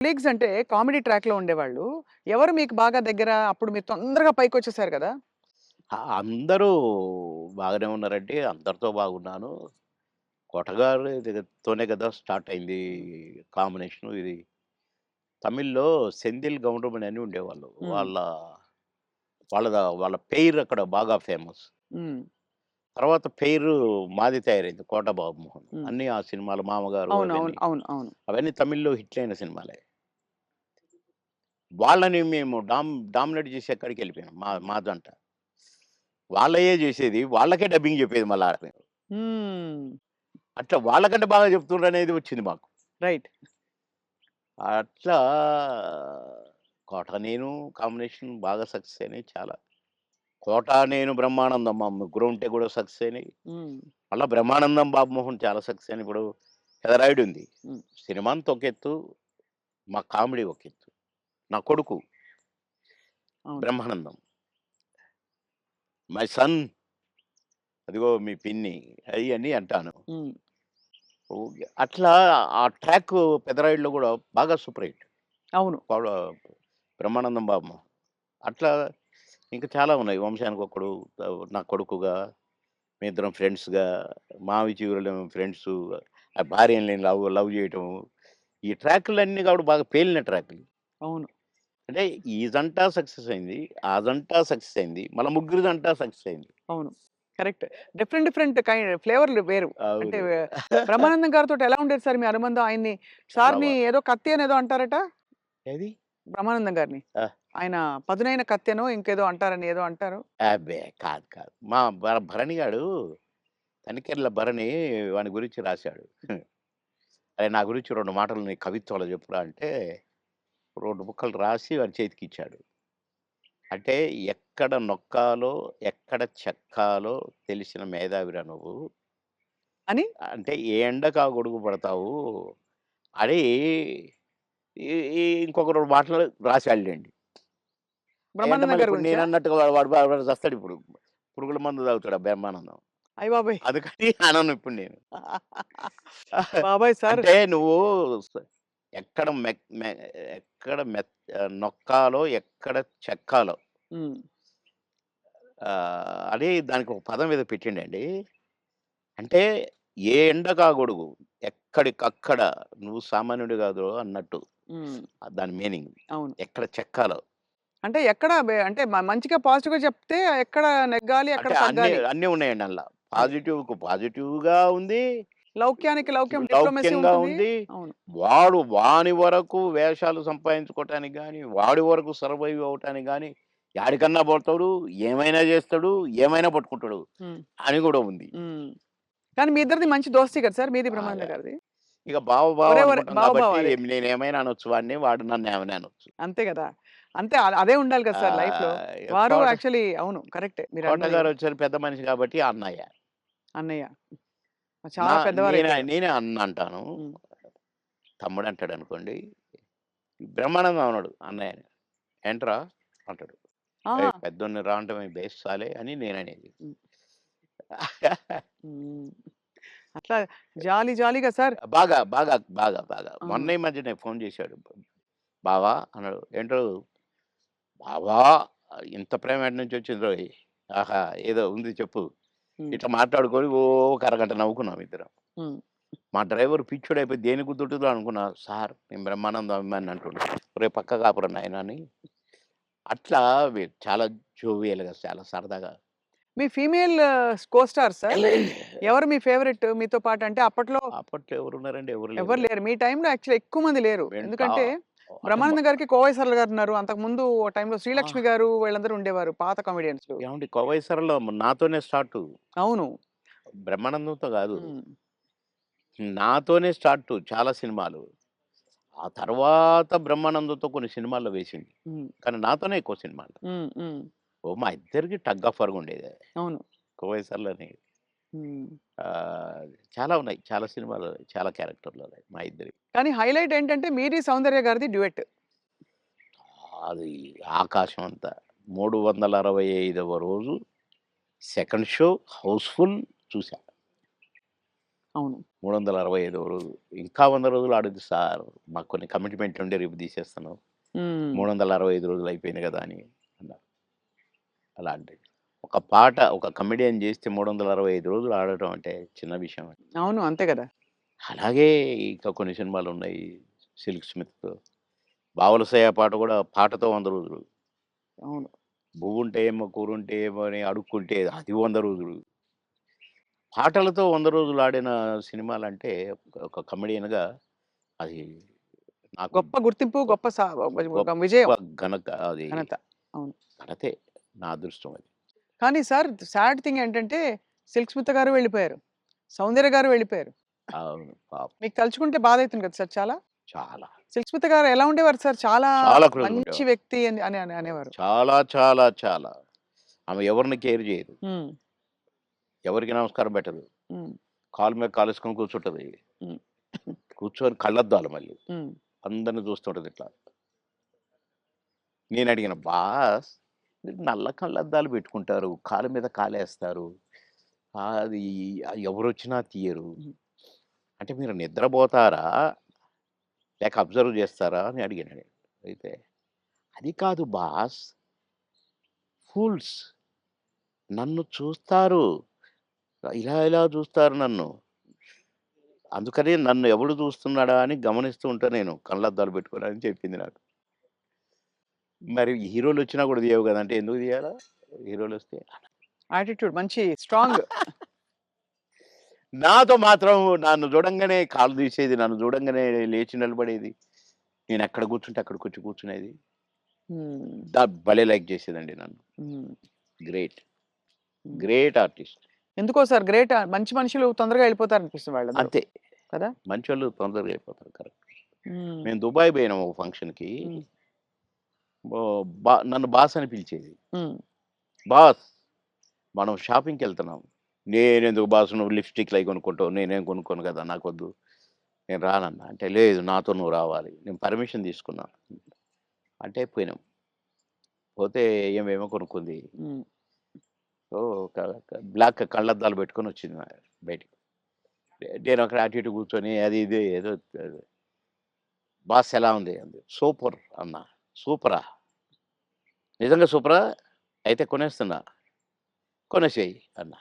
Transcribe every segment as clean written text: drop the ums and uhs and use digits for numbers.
Colleagues అంటే comedy ట్రాక్‌లో ఉండేవాళ్ళు. ఎవరు మీకు బాగా దగ్గర? అప్పుడు మీరు తొందరగా పైకొచ్చేసారు గదా! అందరూ బాగానే ఉన్నారండి. అందరితో బాగున్నాను. 'కొటగారు' తోనే కదా స్టార్ట్ అయింది హ్మ్. కాంబినేషను ఇది. తమిళ్‌లో 'సెంథిల్ గౌండమణి' అని ఉండేవాళ్ళు. హ్మ్. వాళ్ళ పెయిర్ అక్కడ బాగా ఫేమస్. హ్మ్. తర్వాత పెయిర్ మాది తయారైంది 'కోట బాబుమోహన్.' హ్మ్. అన్నీ ఆ సినిమాలు 'మామగారు' అవును. అవును. అవన్నీ. అవును. అవును. అవన్నీ తమిళ్‌లో హిట్లయిన సినిమాలే. వాళ్ళని మేము డామినేట్ చేసే కాడికెళ్ళిపోయాం. మా జంట. వాళ్ళయే జేసేది. వాళ్ళకే డబ్బింగ్ జెప్పేది మళ్ళా మేము. హ్మ్. అట్లా వాళ్ళకంటే బాగా చెప్తుండ్రనేది వచ్చింది మాకు. రైట్. అట్లా 'కోట నేను' కాంబినేషన్ బాగా సక్సెస్ అయినాయి చాలా. 'కోట నేను' 'బ్రహ్మానందం' మా ముగ్గురం ఉంటే కూడా సక్సెస్ అయినాయి. హ్మ్. మళ్ళా 'బ్రహ్మానందం' 'బాబుమోహన్' చాలా సక్సెస్ అయినాయి. ఇప్పుడు 'పెదరాయుడు' ఉంది. హ్మ్. సినిమా అంతా ఒక ఎత్తు, మా కామెడీ ఒక ఎత్తు. నా కొడుకు అవును. 'బ్రహ్మానందం' 'మై సన్' అదిగో మీ పిన్ని అయన్నీ అంటాను. హ్మ్. ఓకే. అట్లా ఆ ట్రాక్ 'పెదరాయుడులో' గూడా బాగా సూపర్ హిట్. అవును. పవడ 'బ్రహ్మానందం బాబు.' అట్లా ఇంకా చాలా ఉన్నాయి. 'వంశానికొక్కడు', నా కొడుకుగా, మేమిద్దరం ఫ్రెండ్స్‌గా, 'మావి చిగురులేమో' ఫ్రెండ్సు, ఆ భార్యని లవ్ లవ్ చేయటము. ఈ ట్రాకులన్నీ కూడా బాగా పేలిన ట్రాకులు. అవును. అంటే ఈ జంట సక్సెస్ అయింది. ఆ జంట సక్సెస్ అయింది. మళ్ళా ముగ్గురి జంట సక్సెస్ అయింది. అవును. కరెక్ట్. డిఫరెంట్ డిఫరెంట్ ఫ్లేవర్‌లు వేరు. అంటే అవును. బ్రహ్మానందం గారితోటి ఎలా ఉండేది సార్ మీ అనుబంధం? ఆయన్ని చాలా సార్‌ని ఏదో కత్తి అనేదో అంటారట? ఏది? బ్రహ్మానందం గారిని. ఆ! ఆయన పదునైన కత్తెనో ఇంకేదో అంటారని ఏదో అంటారు. అబ్బే! కాదు కాదు. మా భరణి గాడు తనికెళ్ళ భరణి వాని గురించి రాశాడు. అరే! నా గురించి 2 మాటలు నీ కవిత్వంలో చెప్పురా అంటే 2 ముక్కలు రాసి వాని చేతికిచ్చాడు. అంటే ఎక్కడ నొక్కాలో, ఎక్కడ చెక్కాలో తెలిసిన మేధావిరా నువ్వు. అని అంటే ఏ ఎండకు ఆ గొడుగు పడతావు అని ఈ ఈ ఇంకొక 2 మాటలు రాసాడులెండి. అయంటే బ్రహ్మానందం మళ్ళీ గారి ఇప్పుడు గురించా? నేనన్నట్టుగా వాడు చస్తాడిప్పుడు. పురుగుల మందు తాగుతాడు ఆ బ్రహ్మానందం. అయ్య బాబోయ్! అందుకని అనను ఇప్పుడు నేను. బాబోయ్! సార్ అంటే నువ్వు స ఎక్కడ మెక్ మె ఎక్కడ నొక్కాలో, ఎక్కడ చెక్కాలో హ్మ్. అని దానికి ఒక పదం ఏదో పెట్టిండండి. అంటే ఏ ఎండకా గొడుగు, ఎక్కడికక్కడ నువ్వు సామాన్యుడు కాదురో అన్నట్టు. హ్మ్. దాని మీనింగ్. అవును. ఎక్కడ చెక్కాలో. అంటే ఎక్కడ అంటే మంచిగా పాజిటివ్‌గా చెప్తే ఎక్కడ నెగ్గాలి, ఎక్కడ అంటే అన్నీ తగ్గాలి. అన్నీ ఉన్నాయండి అందుల. అది. పాజిటివ్‌కు పాజిటివ్‌గా ఉంది. లౌక్యానికి లౌక్యం డిప్లొమసీ లౌక్యంగా ఉంటుంది. ఉంది. అవును. వాని వరకు వేషాలు సంపాదించుకోవటానికి గాని, వాడి వరకు సర్వైవ్ అవ్వటానికి గాని, యాడికన్నా పోతాడు, ఏమైనా చేస్తాడు, ఏమైనా పట్టుకుంటాడు హ్మ్. అని గూడా ఉంది. హ్మ్. కానీ మీ ఇద్దరిది మంచి దోస్తీ కదా సార్! మీది బాగా. బ్రహ్మానందం గారిది. ఇక బావ బావ ఒరే! ఒరే! అనుకుంటాం బావ బావ కాబట్టి అదే. నేనేమైనా అనొచ్చు వాడిని, వాడు నన్నేమైనా అనొచ్చు. అంతే గదా! అంతే అదే ఉండాలి కదా సార్ లైఫ్‌లో. వారు కోట యాక్చువల్లీ అవును. కరెక్టే మీరన్నది. కోటగారొచ్చారు పెద్ద మనిషి కాబట్టి అన్నయ్య. అన్నయ్య. నా చాలా పెద్దవారైపోయారు. నేనే అన్న అంటాను. హ్మ్. తమ్ముడంటాడనుకోండి. బ్రహ్మానందం అనడు అన్నయ్యని. "ఏంట్రా" అంటాడు. ఆహా! "ఏయ్! పెద్దోడిని రా అంటే బేస్ సాలే" అని నేననేది. హ్మ్. హ్మ్. అట్లా జాలీ జాలీగా సార్ బాగా. ఆ! మొన్న ఈ మధ్యనే ఫోను చేశాడు. "బావా" అన్నాడు. "ఏంటో బావా ఇంత ప్రేమ ఎటునుంచొచ్చిందోయ్? ఆహా! ఏదో ఉంది చెప్పు." హ్మ్. ఇట్లా మాట్లాడుకొని ఓ ఒక అరగంట నవ్వుకున్నాం ఇద్దరం. హ్మ్. మా డ్రైవర్ పిచ్చోడైపోయి దేనికి గుద్దుతుందో అనుకున్నా. సార్ నేను బ్రహ్మానందం అభిమానిని అంటుండు. ఒరేయ్ పక్కకు ఆపురా నాయనా అని. అట్లా చాలా జోవియల్‌గా చాలా సరదాగా. మీ ఫీమేల్ కో స్టార్స్ సార్? ఎవరు మీ ఫేవరెట్ మీతో పాటు? అంటే అప్పట్లో అప్పట్లో ఎవరున్నారండి? ఎవరు ఎవ్వరు లేరుగా. లేరు. మీ టైమ్‌లో యాక్చువల్లీ ఎక్కువ మంది లేరు. వెంట ఎందుకంటే అంటే బ్రహ్మానందం గారికి కోవై సరళ గారున్నారు. అంతకుముందు ఓ టైమ్‌లో ఆ! శ్రీలక్ష్మి గారు వీళ్ళందరూ ఉండేవారు పాత కామెడియన్స్‌లు. ఏవండీ 'కోవై సరళ' నాతోనే స్టార్టు. అవును. బ్రహ్మానందంతో గాదు. హ్మ్. నాతోనే స్టార్టు చాలా సినిమాలు. ఆ తర్వాత బ్రహ్మానందంతో కొన్ని సినిమాల్లో వేసింది. హ్మ్. కానీ నాతోనే ఎక్కువ సినిమాలు. హ్మ్. హ్మ్. మా ఇద్దరికి టగ్ ఆఫ్ వార్‌గా ఉండేది. అవును. 'కోవై సరళని' హ్మ్. చాలా ఉన్నాయి. చాలా సినిమాలు, చాలా క్యారెక్టర్‌లున్నాయి మా ఇద్దరియి. కానీ హైలైట్ ఏంటంటే మీది, సౌందర్య గారిది డ్యూయెట్. అది ఆకాశం అంత. 365వ రోజు సెకండ్ షో హౌస్‌ఫుల్ చూసా. అవును. 365 రోజులు. ఇంకా 100 రోజులు ఆడొద్దు సార్. మాకు కొన్ని కమిట్మెంట్ ఉండి రేపు తీసేస్తాను. హ్మ్. 365 రోజులు అయిపోయింది కదా అని అన్నారు. అలాంటిది. ఒక పాట ఒక కమెడియన్ చేస్తే 365 రోజులు ఆడటం అంటే చిన్న విషయం. అవును. అంతే గదా! అలాగే ఇంకా కొన్ని సినిమాలున్నాయి. 'సిల్క్ స్మిత్', 'బావలసయ్య' పాట కూడా పాటతో 100 రోజులు. అవును. 'బువ్వుంటే ఏమో కూరుంటే ఏమో' అని అడుక్కుంటే అది 100 రోజులు. పాటలతో 100 రోజులు ఆడిన సినిమాలంటే ఒక కమెడియన్‌గా అది నాకు గొప్ప గుర్తింపు, గొప్ప గొప్ప ఒక గొప్ప విజయం, అది ఘనత. అవును. ఘనతే. నా అదృష్టం అది. కానీ సార్ సాడ్ థింగ్ ఏంటంటే 'సిల్క్ స్మిత' గారు వెళ్ళిపోయారు. 'సౌందర్య' గారు వెళ్ళిపోయారు. అవును. పాపం. మీకు తలుచుకుంటే బాధైతుంది కదా సార్ చాలా? చాలా. 'సిల్క్ స్మిత' గారు ఎలా ఉండేవారు సార్? చాలా చాలా క్లోజ్‌గా మంచి ఉండేవారు. వ్యక్తి అని అని అని అనేవారు. చాలా, చాలా, చాలా. ఆమె ఎవరిని కేర్ చేయదు. హ్మ్. ఎవరికీ నమస్కారం పెట్టదు. హ్మ్. కాలు మీద కాలేసుకొని కూర్చుంటది. హ్మ్. కూర్చొని కళ్ళద్దాలు మళ్ళీ. హ్మ్. అందరిని చూస్తుంటది ఇట్లా. నేనడిగాను, "బాస్ మీరు నల్ల కళ్ళద్దాలు పెట్టుకుంటారు. కాలు మీద కాలేస్తారు. అది ఎవరొచ్చినా తీయరు. హ్మ్. అంటే మీరు నిద్రపోతారా? లేక అబ్జర్వ్ చేస్తారా?" అని అడిగాను నేను. అయితే, "అది కాదు బాస్ ఫూల్స్ నన్ను చూస్తారు. ఇలా ఇలా చూస్తారు నన్ను. అందుకని నన్ను ఎవడు చూస్తున్నాడా అని గమనిస్తూ ఉంటా నేను కళ్ళద్దాలు పెట్టుకొని" అని చెప్పింది నాకు. మరి హీరోలొచ్చినా కూడా తీయవు గదా! అంటే ఎందుకు తీయాలా? హీరోలొస్తే? యాటిట్యూడ్ మంచి స్ట్రాంగ్. నాతో మాత్రం నన్ను చూడంగానే కాళ్ళు తీసేది. నన్ను చూడంగానే లేచి నిలబడేది. నేనెక్కడ కూర్చుంటే అక్కడికొచ్చి కూర్చునేది. హ్మ్. భలే లైక్ చేసేదండి నన్ను. హ్మ్. గ్రేట్. హ్మ్. Great artist. ఎందుకో సార్ గ్రేట్ మంచి మనుషులు తొందరగా వెళ్ళిపోతారనిపిస్తుంది వాళ్ళందరూ. అంతే. కదా! మంచోళ్ళు తొందరగా అయిపోతారు. కరెక్ట్. హ్మ్. మేము దుబాయ్ పోయినాం ఒక ఫంక్షన్‌కి. హ్మ్. నన్ను బాస్ అని పిలిచేది. హ్మ్. బాస్ మనం షాపింగ్‌కెళ్తున్నాం. నేనెందుకు బాస్ నువ్వు లిప్‌స్టిక్‌లయి కొనుక్కుంటావు. నేనేం కొనుక్కోను కదా! నాకొద్దు. నేను రానన్నా. అంటే లేదు నాతో నువ్వు రావాలి. నేను పర్మిషన్ తీసుకున్నా. అంటే పోయినాం. పోతే ఏమేమో కొనుక్కుంది. హ్మ్. సో, క క బ్లాక్ కళ్ళద్దాలు పెట్టుకొనొచ్చింది బయటికి. నేను అక్కడ అటు ఇటు కూర్చొని అది ఇది ఏదో బాస్ ఎలా ఉంది? అంది. సూపర్ అన్నా. సూపరా? నిజంగా సూపరా? అయితే కొనేస్తున్నా. కొనేసేయి అన్నా.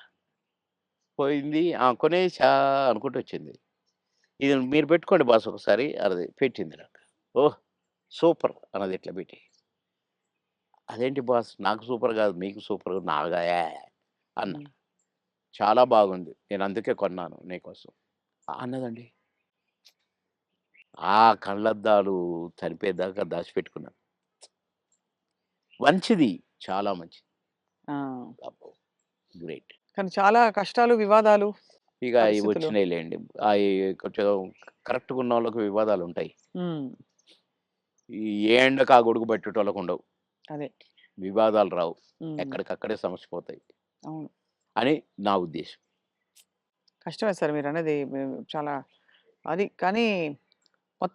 పోయింది. ఆ! కొనేసా అనుకుంటూ వచ్చింది. ఇది మీరు పెట్టుకోండి బాస్ ఒకసారి అన్నది. పెట్టింది నాకు. ఓహ్! సూపర్ అన్నది ఇట్లా పెట్టి. అదేంటి బాస్ నాకు సూపర్ కాదు మీకు సూపర్ నాగా అన్నా. హ్మ్. చాలా బాగుంది. నేను అందుకే కొన్నాను నీకోసం. అన్నదండి. ఆ కళ్ళద్దాలు చనిపోయేదాకా దాచిపెట్టుకున్నాను. మంచిది. చాలా మంచిది. ఆ! అబ్బో! గ్రేట్. కానీ చాలా కష్టాలు, వివాదాలు, ఇక అయి పరిస్థితులు. వచ్చినాయిలెండి. అయి కొంచెం కరెక్ట్‌గా ఉన్నోళ్ళకి వివాదాలుంటాయి. హ్మ్. ఈ ఏ ఎండకు ఆ గొడుగు పట్టేటోళ్ళకుండవు. అదే. వివాదాలు రావు. హ్మ్. ఎక్కడికక్కడే సమసిపోతాయి అవును. అని నా ఉద్దేశం. కష్టమే సార్ మీరన్నది. చాలా అది కానీ